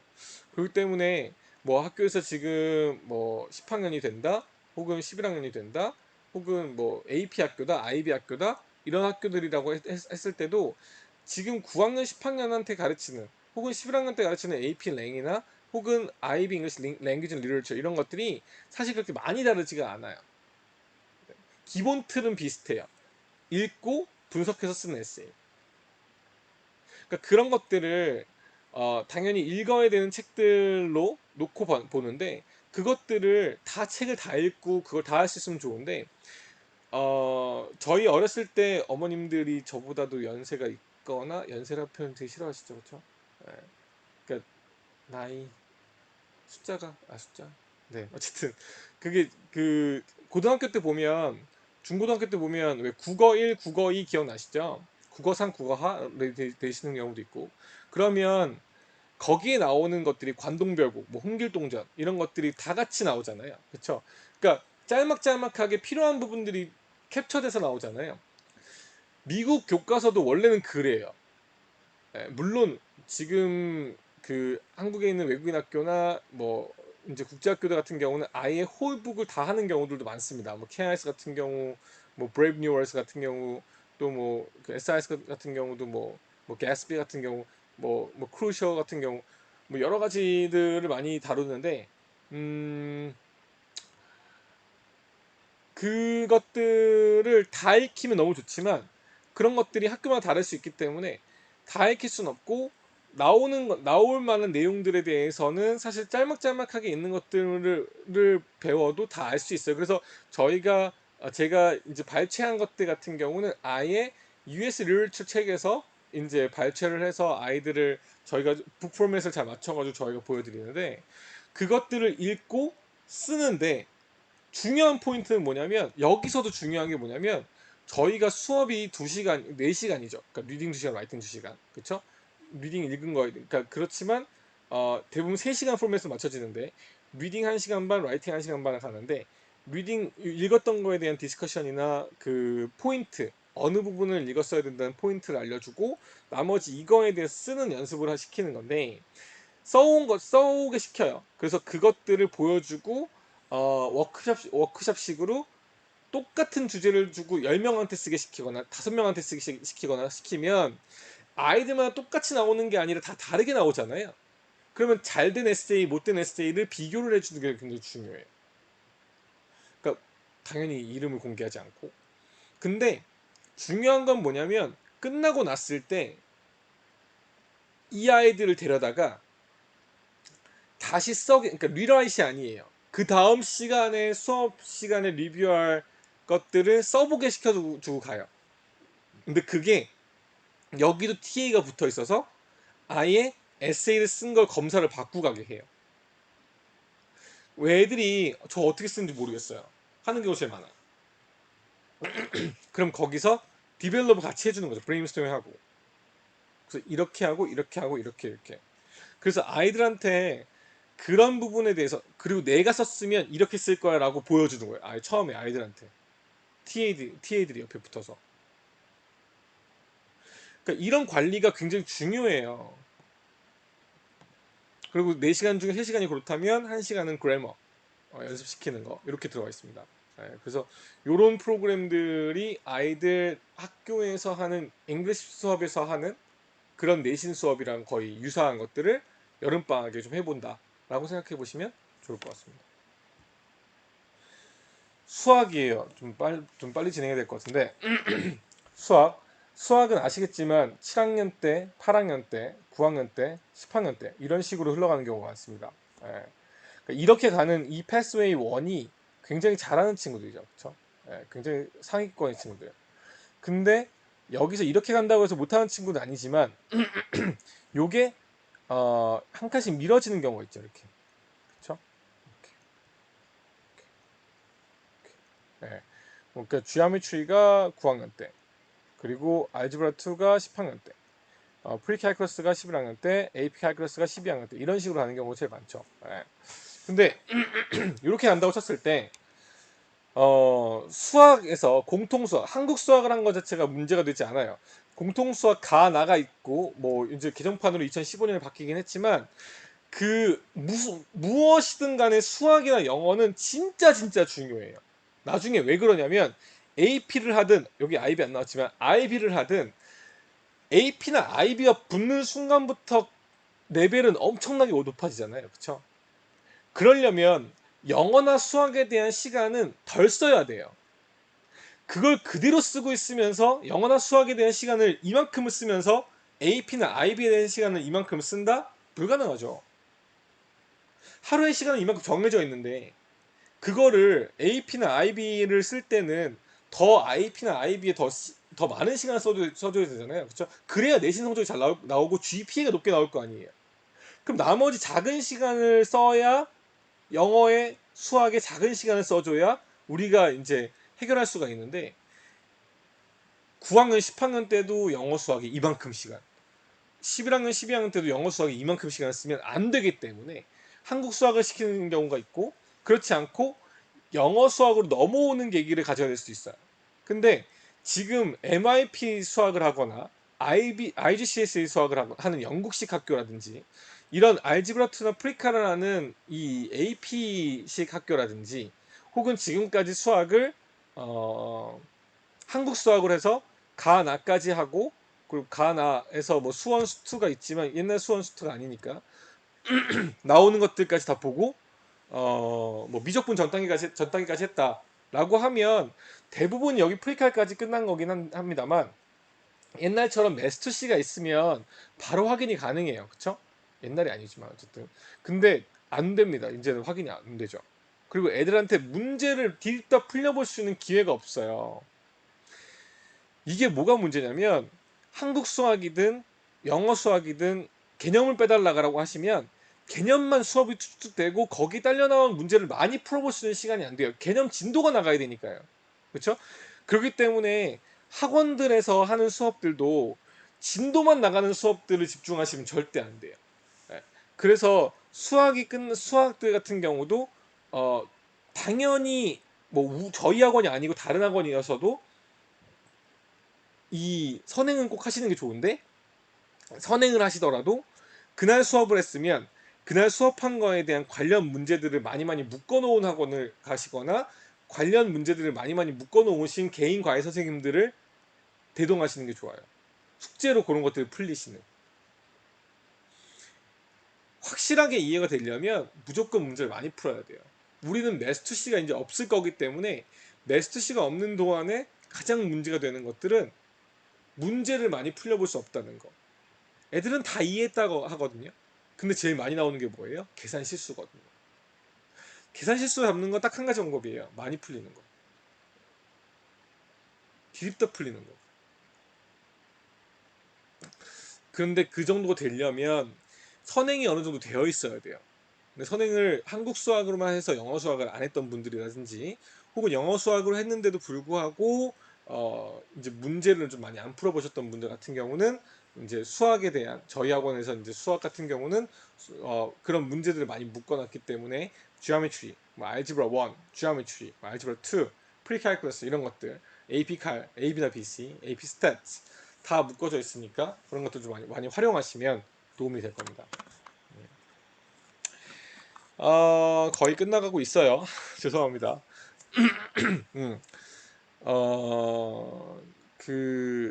Speaker 1: 그렇기 때문에 뭐 학교에서 지금 뭐 10학년이 된다, 혹은 11학년이 된다, 혹은 뭐 AP 학교다, IB 학교다, 이런 학교들이라고 했을 때도 지금 9학년, 10학년한테 가르치는, 혹은 11학년 때 가르치는 AP 랭이나 혹은 IB English Language and Literature 이런 것들이 사실 그렇게 많이 다르지가 않아요. 기본 틀은 비슷해요. 읽고 분석해서 쓰는 에세이. 그러니까 그런 것들을 당연히 읽어야 되는 책들로 놓고 보는데, 그것들을 다 책을 다 읽고 그걸 다 할 수 있으면 좋은데, 저희 어렸을 때 어머님들이 저보다도 연세가 있거나, 연세라 표현 되게 싫어하시죠, 그렇죠? 예, 그러니까 나이, 숫자, 네, 어쨌든 그게 그 고등학교 때 보면, 중고등학교 때 보면 왜 국어 1, 국어 2 기억나시죠? 국어 3, 국어 하 되시는 경우도 있고. 그러면 거기에 나오는 것들이 관동별곡, 뭐 홍길동전 이런 것들이 다 같이 나오잖아요. 그렇죠? 그러니까 짤막짤막하게 필요한 부분들이 캡처돼서 나오잖아요. 미국 교과서도 원래는 그래요. 예, 물론 지금 그 한국에 있는 외국인 학교나 뭐 이제 국제학교들 같은 경우는 아예 홀북을 다 하는 경우들도 많습니다. 뭐 KIS 같은 경우, 뭐 브레이브 뉴얼스 같은 경우, 또뭐 그 SIS 같은 경우도 뭐 가스비 같은 경우, 뭐 크루셔 같은 경우, 뭐 여러 가지들을 많이 다루는데, 음 그것들을 다 익히면 너무 좋지만 그런 것들이 학교마다 다를 수 있기 때문에 다 익힐 순 없고 나올 만한 내용들에 대해서는 사실 짤막짤막하게 있는 것들을 배워도 다 알 수 있어요. 그래서 제가 이제 발췌한 것들 같은 경우는 아예 US 리터처 책에서 이제 발췌를 해서 아이들을 저희가 북 포맷을 잘 맞춰가지고 저희가 보여드리는데 그것들을 읽고 쓰는데 중요한 포인트는 뭐냐면 여기서도 중요한 게 뭐냐면 저희가 수업이 2시간, 4시간이죠. 그러니까 리딩 2시간, 라이팅 2시간. 그렇죠? 리딩 읽은 거 그러니까 그렇지만 대부분 3시간 포맷으로 맞춰지는데 리딩 1시간 반, 라이팅 1시간 반을 가는데 리딩 읽었던 거에 대한 디스커션이나 그 포인트 어느 부분을 읽었어야 된다는 포인트를 알려주고 나머지 이거에 대해서 쓰는 연습을 시키는 건데 써오게 시켜요. 그래서 그것들을 보여주고 워크숍식으로 똑같은 주제를 주고 10명한테 쓰게 시키거나 5명한테 쓰게 시키거나 시키면 아이들마다 똑같이 나오는 게 아니라 다 다르게 나오잖아요. 그러면 잘된 에세이, 못된 에세이를 비교를 해주는 게 굉장히 중요해요. 그러니까 당연히 이름을 공개하지 않고. 근데 중요한 건 뭐냐면 끝나고 났을 때 이 아이들을 데려다가 다시 그러니까 리라이트이 아니에요. 그 다음 시간에 수업 시간에 리뷰할 것들을 써보게 시켜주고 가요. 근데 그게 여기도 TA가 붙어 있어서 아예 에세이를 쓴 걸 검사를 받고 가게 해요. 왜 애들이 저 어떻게 쓰는지 모르겠어요. 하는 경우가 제일 많아요. 그럼 거기서 디벨롭을 같이 해주는 거죠. 브레인스토밍 하고. 그래서 이렇게 하고 이렇게 하고 이렇게. 그래서 아이들한테 그런 부분에 대해서 그리고 내가 썼으면 이렇게 쓸 거야 라고 보여주는 거예요. 처음에 아이들한테. TA들이 옆에 붙어서. 그러니까 이런 관리가 굉장히 중요해요. 그리고 4시간 중에 3시간이 그렇다면 1시간은 그래머 연습시키는 거 이렇게 들어가 있습니다. 그래서 이런 프로그램들이 아이들 학교에서 하는 잉글리시 수업에서 하는 그런 내신 수업이랑 거의 유사한 것들을 여름방학에 좀 해본다 라고 생각해 보시면 좋을 것 같습니다. 수학이에요. 좀 빨리 진행해야 될 것 같은데 수학은 아시겠지만 7학년 때, 8학년 때, 9학년 때, 10학년 때 이런 식으로 흘러가는 경우가 많습니다. 그러니까 이렇게 가는 이 패스웨이 1이 굉장히 잘하는 친구들이죠. 그렇죠? 굉장히 상위권의 친구들. 근데 여기서 이렇게 간다고 해서 못하는 친구는 아니지만 요게 한 칸씩 미뤄지는 경우가 있죠. 이렇게. 그렇죠? 이렇게. 그러니까 지오메트리가 9학년 때 그리고 알지브라 2가 10학년 때 프리칼큘러스가 11학년 때 AP 칼큘러스가 12학년 때 이런 식으로 하는 경우가 제일 많죠. 근데 이렇게 간다고 쳤을 때 수학에서 공통수학, 한국 수학을 한 것 자체가 문제가 되지 않아요. 공통수학 가 나가 있고 뭐 이제 개정판으로 2015년에 바뀌긴 했지만 무엇이든 간에 수학이나 영어는 진짜 중요해요. 나중에 왜 그러냐면 AP를 하든 여기 IB 안 나왔지만 IB를 하든 AP나 IB가 붙는 순간부터 레벨은 엄청나게 높아지잖아요. 그렇죠? 그러려면 영어나 수학에 대한 시간은 덜 써야 돼요. 그걸 그대로 쓰고 있으면서 영어나 수학에 대한 시간을 이만큼을 쓰면서 AP나 IB에 대한 시간을 이만큼 쓴다? 불가능하죠. 하루의 시간은 이만큼 정해져 있는데 그거를 AP나 IB를 쓸 때는 더 IP나 IB에 더 많은 시간을 써줘야 되잖아요. 그렇죠? 그래야 내신 성적이 잘 나오고 GPA가 높게 나올 거 아니에요. 그럼 나머지 작은 시간을 써야 영어에 수학에 작은 시간을 써줘야 우리가 이제 해결할 수가 있는데 9학년, 10학년 때도 영어 수학이 이만큼 시간 11학년, 12학년 때도 영어 수학이 이만큼 시간을 쓰면 안 되기 때문에 한국 수학을 시키는 경우가 있고 그렇지 않고 영어 수학으로 넘어오는 계기를 가져야 될 수도 있어요. 근데 지금 MIP 수학을 하거나 IGCSE 수학을 하는 영국식 학교라든지 이런 알지브라2나 프리카라는 이 AP식 학교라든지 혹은 지금까지 수학을 한국 수학을 해서 가나까지 하고 그리고 가나에서 뭐 수원 수투가 있지만 옛날 수원 수투가 아니니까 나오는 것들까지 다 보고 뭐 미적분 전 단계까지 했다 라고 하면 대부분 여기 프리칼까지 끝난 거긴 합니다만 옛날처럼 매스2C가 있으면 바로 확인이 가능해요. 그쵸? 옛날이 아니지만 어쨌든. 근데 안 됩니다. 이제는 확인이 안 되죠. 그리고 애들한테 문제를 딜다 풀려볼 수 있는 기회가 없어요. 이게 뭐가 문제냐면 한국 수학이든 영어 수학이든 개념을 빼달라고 하시면 개념만 수업이 쭉쭉 되고 거기 딸려 나온 문제를 많이 풀어볼 수 있는 시간이 안 돼요. 개념 진도가 나가야 되니까요. 그렇죠? 그렇기 때문에 학원들에서 하는 수업들도 진도만 나가는 수업들을 집중하시면 절대 안 돼요. 예. 그래서 수학이 끝 수학들 같은 경우도 어 당연히 뭐 저희 학원이 아니고 다른 학원이어서도 이 선행은 꼭 하시는 게 좋은데 선행을 하시더라도 그날 수업을 했으면 그날 수업한 거에 대한 관련 문제들을 많이 묶어 놓은 학원을 가시거나 관련 문제들을 많이 묶어 놓으신 개인 과외 선생님들을 대동하시는 게 좋아요. 숙제로 그런 것들을 풀리시는. 확실하게 이해가 되려면 무조건 문제를 많이 풀어야 돼요. 우리는 매스2C가 이제 없을 거기 때문에 매스2C가 없는 동안에 가장 문제가 되는 것들은 문제를 많이 풀려볼 수 없다는 거. 애들은 다 이해했다고 하거든요. 근데 제일 많이 나오는 게 뭐예요? 계산 실수거든요. 계산 실수 잡는 건 딱 한 가지 방법이에요. 많이 풀리는 거. 디립다 풀리는 거. 그런데 그 정도가 되려면 선행이 어느 정도 되어 있어야 돼요. 근데 선행을 한국 수학으로만 해서 영어 수학을 안 했던 분들이라든지 혹은 영어 수학으로 했는데도 불구하고 이제 문제를 좀 많이 안 풀어보셨던 분들 같은 경우는 이제 수학에 대한 저희 학원에서 이제 수학 같은 경우는 그런 문제들을 많이 묶어놨기 때문에 geometry, 뭐 algebra 1, geometry, 뭐 algebra 2, pre-calculus 이런 것들, AP cal, AB나 BC, AP stats 다 묶어져 있으니까 그런 것들 좀 많이 활용하시면 도움이 될 겁니다. 거의 끝나가고 있어요. 죄송합니다. 음, 어,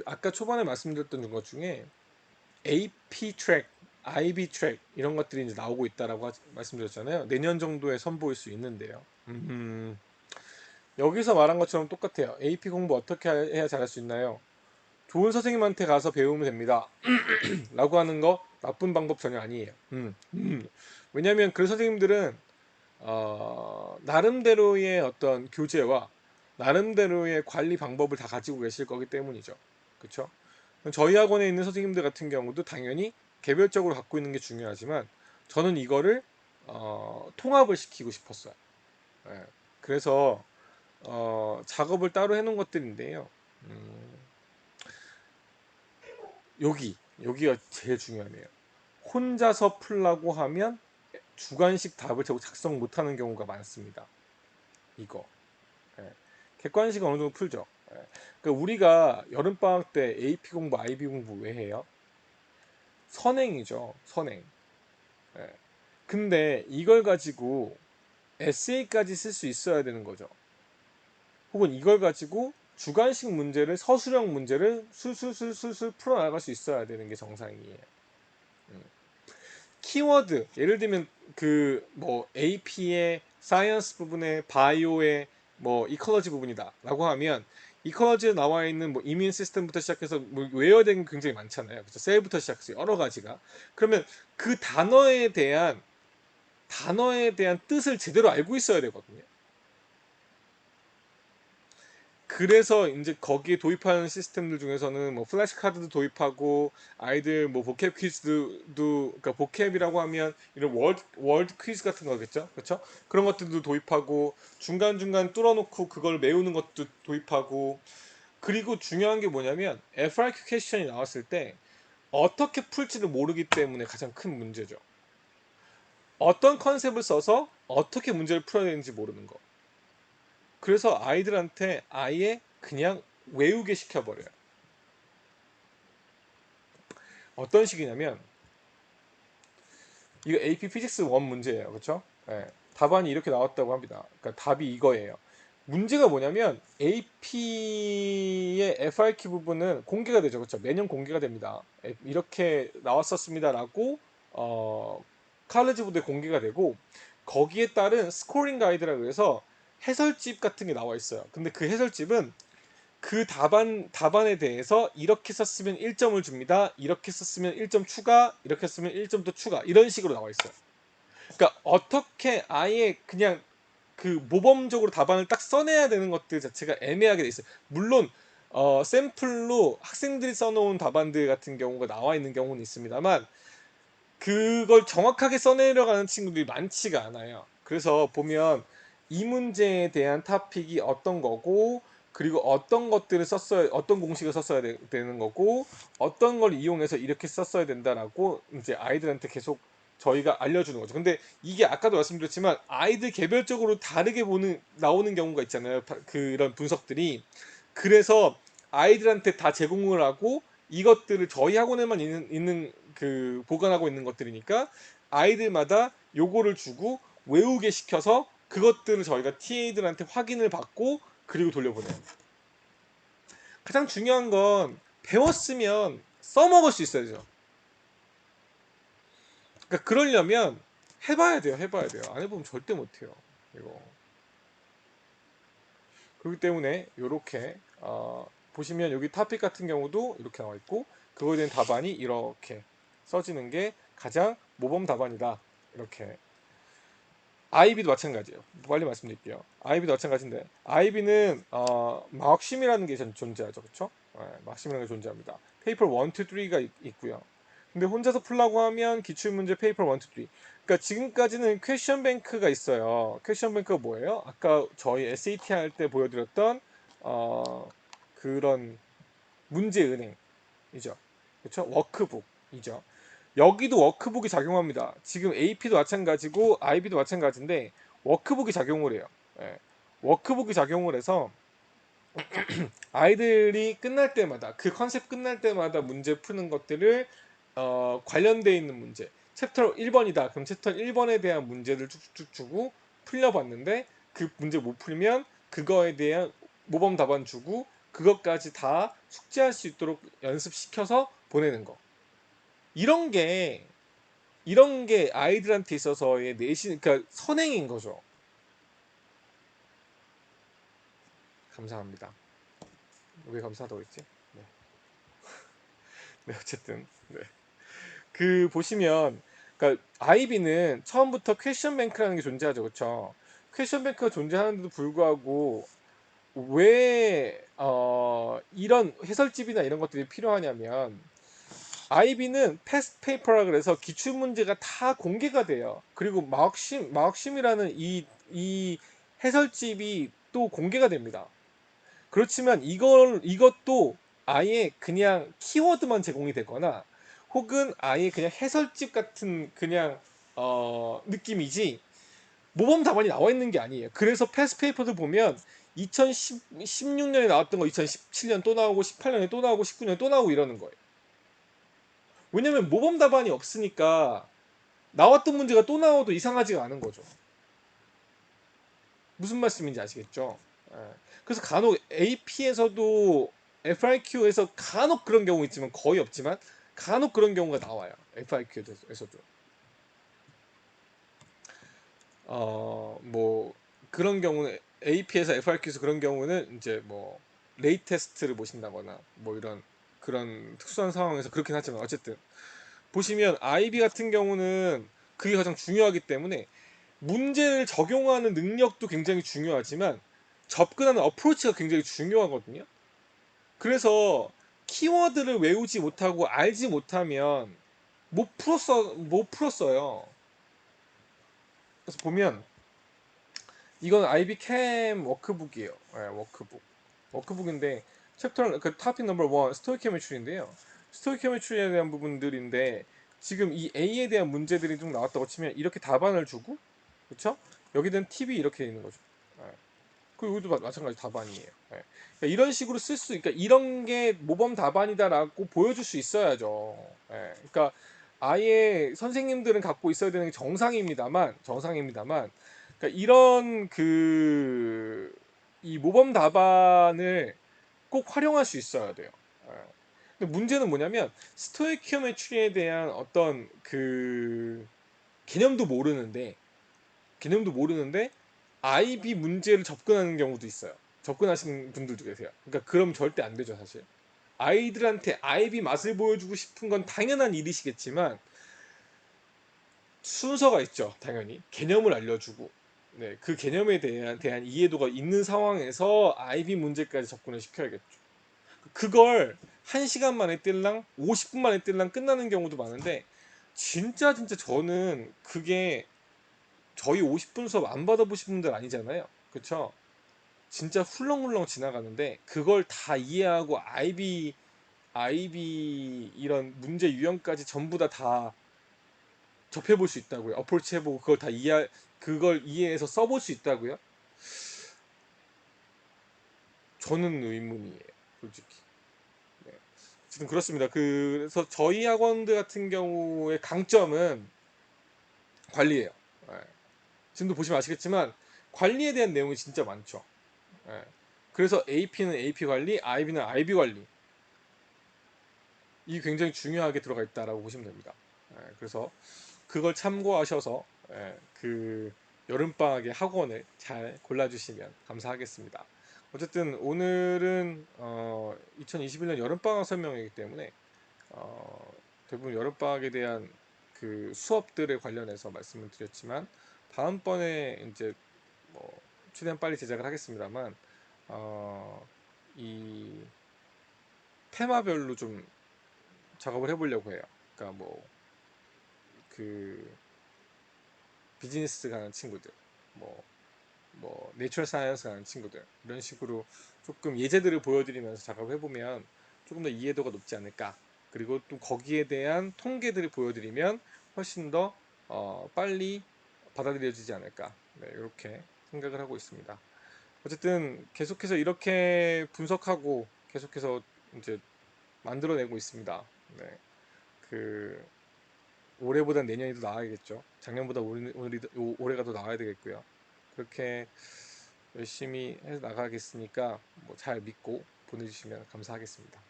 Speaker 1: 아까 초반에 말씀드렸던 것 중에 AP 트랙, IB 트랙 이런 것들이 이제 나오고 있다라고 말씀드렸잖아요. 내년 정도에 선보일 수 있는데요. 여기서 말한 것처럼 똑같아요. AP 공부 어떻게 해야 잘할 수 있나요? 좋은 선생님한테 가서 배우면 됩니다. 라고 하는 거 나쁜 방법 전혀 아니에요. 왜냐하면 그 선생님들은 나름대로의 어떤 교재와 나름대로의 관리 방법을 다 가지고 계실 거기 때문이죠. 그렇죠? 저희 학원에 있는 선생님들 같은 경우도 당연히 개별적으로 갖고 있는 게 중요하지만 저는 이거를 통합을 시키고 싶었어요. 예. 그래서 작업을 따로 해놓은 것들인데요. 음, 여기가 제일 중요하네요. 혼자서 풀라고 하면 주관식 답을 작성 못하는 경우가 많습니다. 이거. 예. 객관식 어느 정도 풀죠. 예. 그러니까 우리가 여름방학 때 AP 공부, IB 공부 왜 해요? 선행이죠. 선행. 예. 근데 이걸 가지고 에세이까지 쓸 수 있어야 되는 거죠. 혹은 이걸 가지고 주관식 문제를 서술형 문제를 술술술술술 풀어나갈 수 있어야 되는 게 정상이에요. 키워드 예를 들면 그 뭐 AP의 사이언스 부분의 바이오의 뭐 이컬러지 부분이다라고 하면 이컬러지에 나와 있는 뭐 이민 시스템부터 시작해서 뭐 외워야 되는 게 굉장히 많잖아요. 그래서 셀부터 시작해서 여러 가지가 그러면 그 단어에 대한 뜻을 제대로 알고 있어야 되거든요. 그래서 이제 거기에 도입하는 시스템들 중에서는 뭐 플래시 카드도 도입하고 아이들 뭐 보캡 퀴즈도 그러니까 보캡이라고 하면 이런 월드 퀴즈 같은 거겠죠, 그렇죠? 그런 것들도 도입하고 중간 중간 뚫어놓고 그걸 메우는 것도 도입하고 그리고 중요한 게 뭐냐면 FRQ 퀘스천이 나왔을 때 어떻게 풀지를 모르기 때문에 가장 큰 문제죠. 어떤 컨셉을 써서 어떻게 문제를 풀어야 되는지 모르는 거. 그래서 아이들한테 아예 그냥 외우게 시켜버려요. 어떤 식이냐면 이거 AP 피직스 1 문제예요. 그렇죠? 예, 답안이 이렇게 나왔다고 합니다. 그러니까 답이 이거예요. 문제가 뭐냐면 AP의 FRQ 부분은 공개가 되죠. 그렇죠? 매년 공개가 됩니다. 이렇게 나왔었습니다라고 칼리지 부대에 공개가 되고 거기에 따른 스코링 가이드라고 해서 해설집 같은 게 나와 있어요. 근데 그 해설집은 그 답안에 대해서 이렇게 썼으면 1점을 줍니다. 이렇게 썼으면 1점 추가, 이렇게 썼으면 1점 더 추가. 이런 식으로 나와 있어요. 그러니까 어떻게 아예 그냥 그 모범적으로 답안을 딱 써내야 되는 것들 자체가 애매하게 돼 있어요. 물론 샘플로 학생들이 써놓은 답안들 같은 경우가 나와 있는 경우는 있습니다만 그걸 정확하게 써내려가는 친구들이 많지가 않아요. 그래서 보면 이 문제에 대한 토픽이 어떤 거고 그리고 어떤 것들을 썼어야 어떤 공식을 썼어야 되는 거고 어떤 걸 이용해서 이렇게 썼어야 된다라고 이제 아이들한테 계속 저희가 알려주는 거죠. 근데 이게 아까도 말씀드렸지만 아이들 개별적으로 다르게 나오는 경우가 있잖아요. 그런 분석들이. 그래서 아이들한테 다 제공을 하고 이것들을 저희 학원에만 있는 그 보관하고 있는 것들이니까 아이들마다 요거를 주고 외우게 시켜서 그것들을 저희가 TA들한테 확인을 받고 그리고 돌려보내요. 가장 중요한 건 배웠으면 써먹을 수 있어야죠. 그러니까 그러려면 해봐야 돼요. 해봐야 돼요. 안 해보면 절대 못해요. 이거. 그렇기 때문에 이렇게 보시면 여기 토픽 같은 경우도 이렇게 나와 있고 그거에 대한 답안이 이렇게 써지는 게 가장 모범 답안이다. 이렇게 아이비도 마찬가지예요. 빨리 말씀드릴게요. 아이비도 마찬가지인데 아이비는 막심이라는 게 존재하죠. 그렇죠? 네, 막심이라는 게 존재합니다. 페이퍼 1, 2, 3가 있고요. 근데 혼자서 풀라고 하면 기출문제 페이퍼 1, 2, 3. 그러니까 지금까지는 퀘션 뱅크가 있어요. 퀘션 뱅크가 뭐예요? 아까 저희 SAT 할 때 보여드렸던 그런 문제 은행이죠. 그렇죠? 워크북이죠. 여기도 워크북이 작용합니다. 지금 AP도 마찬가지고 IB도 마찬가지인데 워크북이 작용을 해요. 예. 워크북이 작용을 해서 아이들이 끝날 때마다 그 컨셉 끝날 때마다 문제 푸는 것들을 관련되어 있는 문제 챕터 1번이다. 그럼 챕터 1번에 대한 문제를 쭉쭉 주고 풀려봤는데 그 문제 못 풀면 그거에 대한 모범 답안 주고 그것까지 다 숙지할 수 있도록 연습시켜서 보내는 거. 이런 게 아이들한테 있어서의 내신, 그러니까 선행인 거죠. 감사합니다. 왜 감사하다고 했지? 네. 네, 어쨌든. 네. 그, 보시면, 그러니까, 아이비는 처음부터 퀘션 뱅크라는 게 존재하죠. 그쵸? 퀘션 뱅크가 존재하는데도 불구하고, 왜, 이런 해설집이나 이런 것들이 필요하냐면, 아이비는 패스트 페이퍼라 그래서 기출문제가 다 공개가 돼요. 그리고 마학심이라는 이 해설집이 또 공개가 됩니다. 그렇지만 이것도 아예 그냥 키워드만 제공이 되거나 혹은 아예 그냥 해설집 같은 그냥 느낌이지 모범 답안이 나와 있는 게 아니에요. 그래서 패스트 페이퍼들 보면 2016년에 나왔던 거 2017년 또 나오고 18년에 또 나오고 19년에 또 나오고 이러는 거예요. 왜냐면 모범 답안이 없으니까 나왔던 문제가 또 나와도 이상하지가 않은 거죠. 무슨 말씀인지 아시겠죠? 예. 그래서 간혹 AP에서도 FIQ에서 간혹 그런 경우 있지만 거의 없지만 간혹 그런 경우가 나와요. FIQ에서도. 뭐 그런 경우는 AP에서 FIQ에서 그런 경우는 이제 뭐 레이 테스트를 보신다거나 뭐 이런 그런 특수한 상황에서 그렇긴 하지만 어쨌든 보시면 IB 같은 경우는 그게 가장 중요하기 때문에 문제를 적용하는 능력도 굉장히 중요하지만 접근하는 어프로치가 굉장히 중요하거든요. 그래서 키워드를 외우지 못하고 알지 못하면 못 풀었어요. 그래서 보면 이건 IB 캠 워크북이에요. 네, 워크북. 워크북인데 챕터 그 토픽 넘버 1 스토이키 메추리인데요. 스토이키 메추리에 대한 부분들인데 지금 이 A에 대한 문제들이 좀 나왔다고 치면 이렇게 답안을 주고 그렇죠? 여기 는 팁이 이렇게 있는 거죠. 네. 그리고 여기도 마찬가지 답안이에요. 네. 그러니까 이런 식으로 쓸 수, 그러니까 이런 게 모범 답안이다라고 보여줄 수 있어야죠. 네. 그러니까 아예 선생님들은 갖고 있어야 되는 게 정상입니다만, 그러니까 이런 이 모범 답안을 꼭 활용할 수 있어야 돼요. 예. 근데 문제는 뭐냐면 스토이키오메트리에 대한 어떤 개념도 모르는데 IB 문제를 접근하는 경우도 있어요. 접근하시는 분들도 계세요. 그러니까 그럼 절대 안 되죠, 사실. 아이들한테 IB 맛을 보여주고 싶은 건 당연한 일이시겠지만 순서가 있죠, 당연히. 개념을 알려주고, 네, 그 개념에 대한 이해도가 있는 상황에서 IB 문제까지 접근을 시켜야겠죠. 그걸 1시간 만에 뜰랑 50분 만에 뜰랑 끝나는 경우도 많은데 진짜 저는 그게 저희 50분 수업 안 받아보신 분들 아니잖아요. 그쵸? 진짜 훌렁훌렁 지나가는데 그걸 다 이해하고 IB 이런 문제 유형까지 전부 다 접해볼 수 있다고요. 어프로치 해보고 그걸 이해해서 써볼 수 있다고요? 저는 의문이에요, 솔직히. 네. 지금 그렇습니다. 그래서 저희 학원들 같은 경우의 강점은 관리예요. 네. 지금도 보시면 아시겠지만 관리에 대한 내용이 진짜 많죠. 네. 그래서 AP는 AP 관리, IB는 IB 관리. 이 굉장히 중요하게 들어가 있다라고 보시면 됩니다. 그래서 그걸 참고하셔서 그 여름방학의 학원을 잘 골라주시면 감사하겠습니다. 어쨌든 오늘은 2021년 여름방학 설명이기 때문에 대부분 여름방학에 대한 그 수업들에 관련해서 말씀을 드렸지만 다음번에 이제 뭐 최대한 빨리 제작을 하겠습니다만 이 테마별로 좀 작업을 해보려고 해요. 그러니까 그 비즈니스 가는 친구들, 뭐, 내추럴 사이언스 가는 친구들 이런 식으로 조금 예제들을 보여드리면서 작업을 해보면 조금 더 이해도가 높지 않을까. 그리고 또 거기에 대한 통계들을 보여드리면 훨씬 더 빨리 받아들여지지 않을까. 네, 이렇게 생각을 하고 있습니다. 어쨌든 계속해서 이렇게 분석하고 계속해서 이제 만들어내고 있습니다. 네, 그 올해보단 내년이 더 나아야겠죠. 작년보다 올해가 더 나아야 되겠고요. 그렇게 열심히 해 나가겠으니까 뭐 잘 믿고 보내주시면 감사하겠습니다.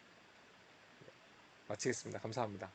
Speaker 1: 마치겠습니다. 감사합니다.